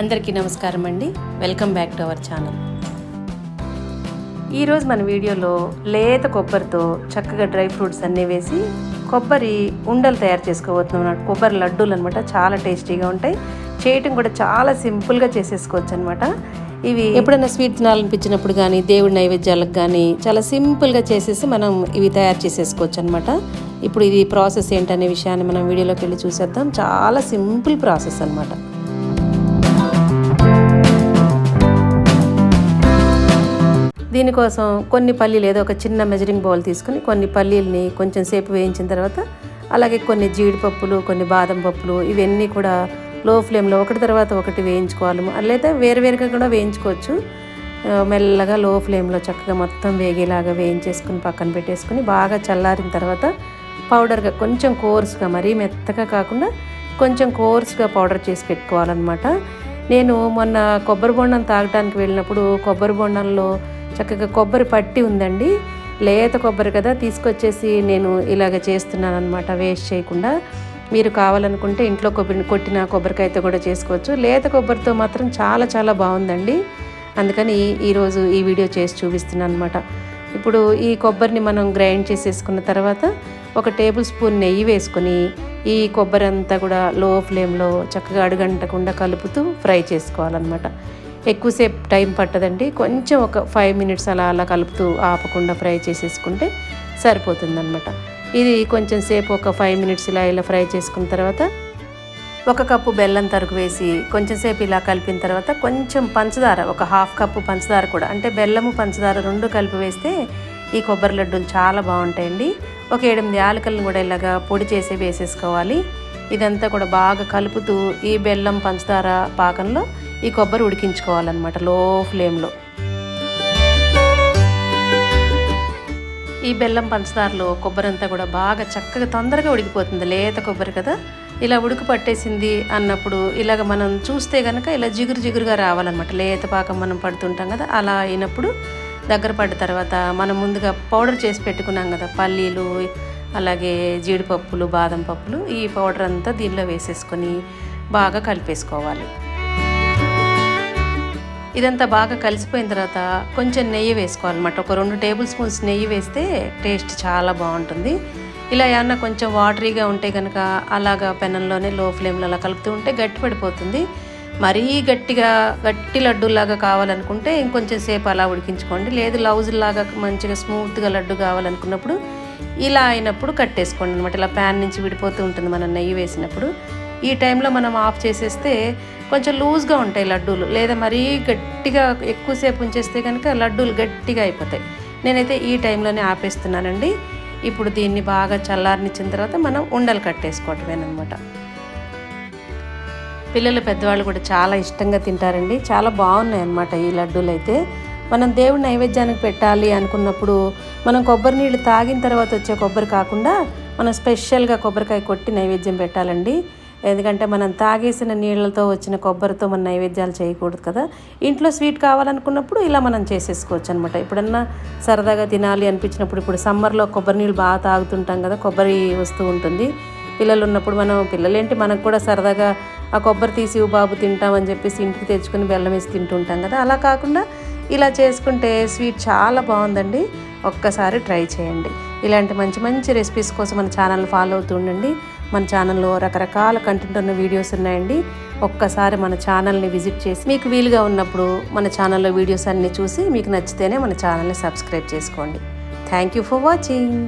అందరికీ నమస్కారం అండి. Welcome back to our channel. ఈరోజు మన వీడియోలో లేత కొబ్బరితో చక్కగా డ్రై ఫ్రూట్స్ అన్నీ వేసి కొబ్బరి ఉండలు తయారు చేసుకోబోతున్నాం. కొబ్బరి లడ్డూలు అనమాట. చాలా టేస్టీగా ఉంటాయి. చేయటం కూడా చాలా సింపుల్గా చేసేసుకోవచ్చు అనమాట. ఇవి ఎప్పుడైనా స్వీట్ తినాలనిపించినప్పుడు కానీ దేవుడి నైవేద్యాలకు కానీ చాలా సింపుల్గా చేసేసి మనం ఇవి తయారు చేసేసుకోవచ్చు అనమాట. ఇప్పుడు ఇది ప్రాసెస్ ఏంటనే విషయాన్ని మనం వీడియోలోకి వెళ్ళి చూసేద్దాం. చాలా సింపుల్ ప్రాసెస్ అనమాట. దీనికోసం కొన్ని పల్లీలు ఏదో ఒక చిన్న మెజరింగ్ బౌల్ తీసుకుని కొన్ని పల్లీలని కొంచెం సేపు వేయించిన తర్వాత అలాగే కొన్ని జీడిపప్పులు, కొన్ని బాదం పప్పులు ఇవన్నీ కూడా లో ఫ్లేమ్లో ఒకటి తర్వాత ఒకటి వేయించుకోవాలి. లేదా వేరువేరుగా కూడా వేయించుకోవచ్చు. మెల్లగా లో ఫ్లేమ్లో చక్కగా మొత్తం వేగేలాగా వేయించేసుకుని పక్కన పెట్టేసుకుని బాగా చల్లారిన తర్వాత పౌడర్గా కొంచెం కోర్స్గా, మరీ మెత్తగా కాకుండా కొంచెం కోర్స్గా పౌడర్ చేసి పెట్టుకోవాలన్నమాట. నేను మొన్న కొబ్బరి బొండం తాగడానికి వెళ్ళినప్పుడు కొబ్బరి బొండంలో చక్కగా కొబ్బరి పట్టి ఉందండి. లేత కొబ్బరి కదా, తీసుకొచ్చేసి నేను ఇలాగ చేస్తున్నాను అనమాట, వేస్ట్ చేయకుండా. మీరు కావాలనుకుంటే ఇంట్లో కొట్టిన కొబ్బరికాయతో కూడా చేసుకోవచ్చు. లేత కొబ్బరితో మాత్రం చాలా చాలా బాగుందండి. అందుకని ఈరోజు ఈ వీడియో చేసి చూపిస్తున్నాను అనమాట. ఇప్పుడు ఈ కొబ్బరిని మనం గ్రైండ్ చేసేసుకున్న తర్వాత ఒక టేబుల్ స్పూన్ నెయ్యి వేసుకొని ఈ కొబ్బరి అంతా కూడా లో ఫ్లేమ్లో చక్కగా అడుగంటకుండా కలుపుతూ ఫ్రై చేసుకోవాలన్నమాట. ఎక్కువసేపు టైం పట్టదండి. కొంచెం ఒక 5 minutes అలా కలుపుతూ ఆపకుండా ఫ్రై చేసేసుకుంటే సరిపోతుందన్నమాట. ఇది కొంచెం సేపు ఒక 5 minutes ఇలా ఫ్రై చేసుకున్న తర్వాత 1 కప్పు బెల్లం తరుగు వేసి కొంచెం సేపు ఇలా కలిపిన తర్వాత కొంచెం పంచదార, ఒక 1/2 కప్పు పంచదార కూడా, అంటే బెల్లము పంచదార 2 కలిపి వేస్తే ఈ కొబ్బరి లడ్డూలు చాలా బాగుంటాయండి. ఒక 7-8 యాలకులను కూడా ఇలాగా పొడి చేసి వేసేసుకోవాలి. ఇదంతా కూడా బాగా కలుపుతూ ఈ బెల్లం పంచదార పాకంలో ఈ కొబ్బరి ఉడికించుకోవాలన్నమాట లో ఫ్లేమ్లో. ఈ బెల్లం పంచదారలో కొబ్బరి అంతా కూడా బాగా చక్కగా తొందరగా ఉడికిపోతుంది. లేత కొబ్బరి కదా, ఇలా ఉడికి పట్టేసింది అన్నప్పుడు ఇలాగ మనం చూస్తే కనుక ఇలా జిగురుగా రావాలన్నమాట. లేత పాకం మనం పడుతుంటాం కదా, అలా అయినప్పుడు దగ్గర పడ్డ తర్వాత మనం ముందుగా పౌడర్ చేసి పెట్టుకున్నాం కదా, పల్లీలు అలాగే జీడిపప్పులు, బాదం పప్పులు, ఈ పౌడర్ అంతా దీనిలో వేసేసుకొని బాగా కలిపేసుకోవాలి. ఇదంతా బాగా కలిసిపోయిన తర్వాత కొంచెం నెయ్యి వేసుకోవాలన్నమాట. ఒక 2 టేబుల్ స్పూన్స్ నెయ్యి వేస్తే టేస్ట్ చాలా బాగుంటుంది. ఇలా ఏమన్నా కొంచెం వాటరీగా ఉంటే కనుక అలాగా పెనంలోనే లో ఫ్లేమ్లో అలా కలుపుతూ ఉంటే గట్టి పడిపోతుంది. మరీ గట్టి లడ్డూలాగా కావాలనుకుంటే ఇంకొంచెం సేపు అలా ఉడికించుకోండి. లేదు లౌజులాగా మంచిగా స్మూత్గా లడ్డు కావాలనుకున్నప్పుడు ఇలా అయినప్పుడు కట్టేసుకోండి అనమాట. ఇలా ప్యాన్ నుంచి విడిపోతూ ఉంటుంది మనం నెయ్యి వేసినప్పుడు. ఈ టైంలో మనం ఆఫ్ చేసేస్తే కొంచెం లూజ్గా ఉంటాయి లడ్డూలు. లేదా మరీ గట్టిగా ఎక్కువసేపు ఉంచేస్తే కనుక లడ్డూలు గట్టిగా అయిపోతాయి. నేనైతే ఈ టైంలోనే ఆపేస్తున్నానండి. ఇప్పుడు దీన్ని బాగా చల్లారనిచ్చిన తర్వాత మనం ఉండలు కట్టేసుకోవటమేనమాట. పిల్లలు పెద్దవాళ్ళు కూడా చాలా ఇష్టంగా తింటారండి. చాలా బాగున్నాయి అన్నమాట ఈ లడ్డూలు అయితే. మనం దేవుడి నైవేద్యానికి పెట్టాలి అనుకున్నప్పుడు మనం కొబ్బరి నీళ్ళు తాగిన తర్వాత వచ్చే కొబ్బరి కాకుండా మనం స్పెషల్గా కొబ్బరికాయ కొట్టి నైవేద్యం పెట్టాలండి. ఎందుకంటే మనం తాగేసిన నీళ్ళతో వచ్చిన కొబ్బరితో మనం నైవేద్యాలు చేయకూడదు కదా. ఇంట్లో స్వీట్ కావాలనుకున్నప్పుడు ఇలా మనం చేసేసుకోవచ్చు అనమాట. ఎప్పుడన్నా సరదాగా తినాలి అనిపించినప్పుడు, ఇప్పుడు సమ్మర్లో కొబ్బరి నీళ్ళు బాగా తాగుతుంటాం కదా, కొబ్బరి వస్తూ ఉంటుంది. పిల్లలు ఉన్నప్పుడు పిల్లలేంటి మనకు కూడా సరదాగా ఆ కొబ్బరి తీసి బాబు తింటామని చెప్పేసి ఇంటికి తెచ్చుకుని బెల్లం వేసి తింటుంటాం కదా. అలా కాకుండా ఇలా చేసుకుంటే స్వీట్ చాలా బాగుందండి. ఒక్కసారి ట్రై చేయండి. ఇలాంటి మంచి రెసిపీస్ కోసం మన ఛానల్ ఫాలో అవుతూ ఉండండి. మన ఛానల్లో రకరకాల కంటెంట్ ఉన్న వీడియోస్ ఉన్నాయండి. ఒక్కసారి మన ఛానల్ని విజిట్ చేసి మీకు వీలుగా ఉన్నప్పుడు మన ఛానల్లో వీడియోస్ అన్నీ చూసి మీకు నచ్చితేనే మన ఛానల్ని సబ్స్క్రైబ్ చేసుకోండి. Thank you for watching.